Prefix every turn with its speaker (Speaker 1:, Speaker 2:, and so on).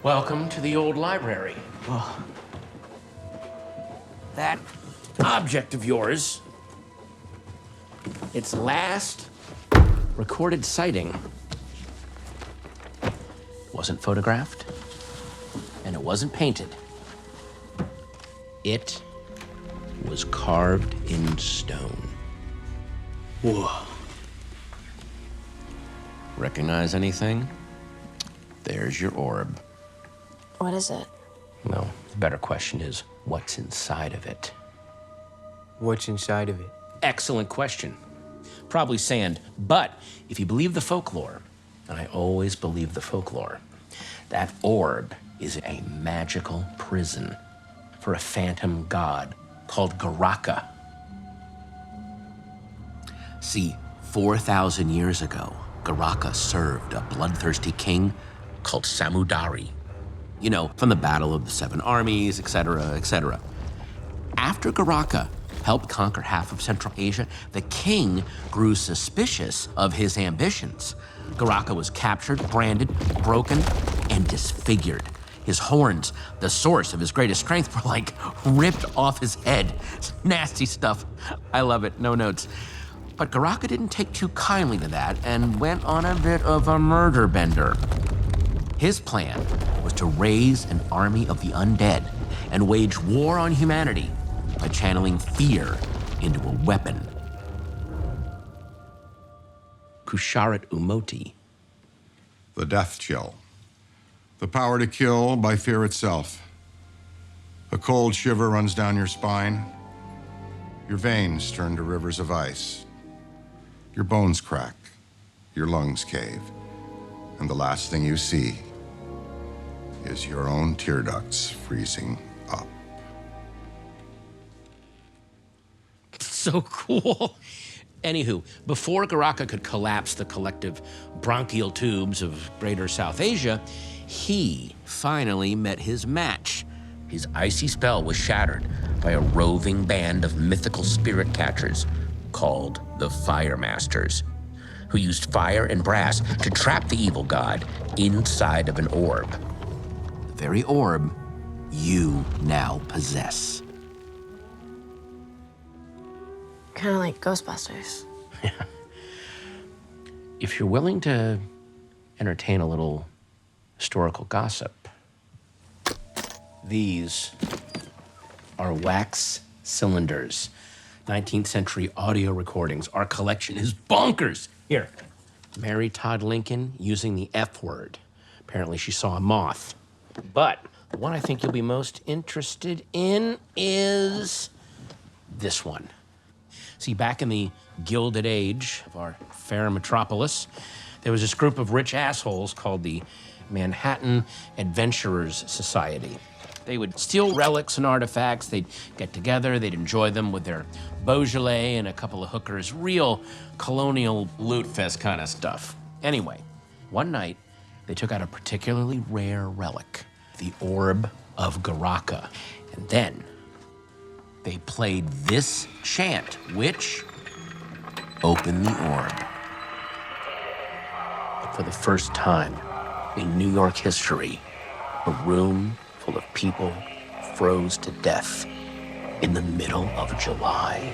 Speaker 1: Welcome to the old library. Oh. That object of yours, its last recorded sighting, wasn't photographed, and it wasn't painted. It was carved in stone. Whoa. Recognize anything? There's your orb.
Speaker 2: What is it?
Speaker 1: Well, the better question is, what's inside of it?
Speaker 3: What's inside of it?
Speaker 1: Excellent question. Probably sand, but if you believe the folklore, and I always believe the folklore, that orb is a magical prison for a phantom god called Garaka. See, 4,000 years ago, Garaka served a bloodthirsty king called Samudari. You know, from the Battle of the Seven Armies, etc., etc. After Garaka helped conquer half of Central Asia, the king grew suspicious of his ambitions. Garaka was captured, branded, broken, and disfigured. His horns, the source of his greatest strength, were like ripped off his head. It's nasty stuff. I love it, no notes. But Garaka didn't take too kindly to that and went on a bit of a murder bender. His plan was to raise an army of the undead and wage war on humanity by channeling fear into a weapon. Kusharat Umoti.
Speaker 4: The death chill. The power to kill by fear itself. A cold shiver runs down your spine. Your veins turn to rivers of ice. Your bones crack. Your lungs cave. And the last thing you see is your own tear ducts freezing up.
Speaker 1: So cool. Anywho, before Garaka could collapse the collective bronchial tubes of Greater South Asia, he finally met his match. His icy spell was shattered by a roving band of mythical spirit catchers called the Fire Masters, who used fire and brass to trap the evil god inside of an orb. The very orb you now possess.
Speaker 2: Kind of like Ghostbusters.
Speaker 1: Yeah. If you're willing to entertain a little historical gossip, these are wax cylinders, 19th century audio recordings. Our collection is bonkers. Here, Mary Todd Lincoln using the F word. Apparently she saw a moth. But the one I think you'll be most interested in is this one. See, back in the Gilded Age of our fair metropolis, there was this group of rich assholes called the Manhattan Adventurers Society. They would steal relics and artifacts, they'd get together, they'd enjoy them with their Beaujolais and a couple of hookers, real colonial loot fest kind of stuff. Anyway, one night, they took out a particularly rare relic, the Orb of Garaka. And then they played this chant, which opened the orb. For the first time in New York history, a room full of people froze to death in the middle of July.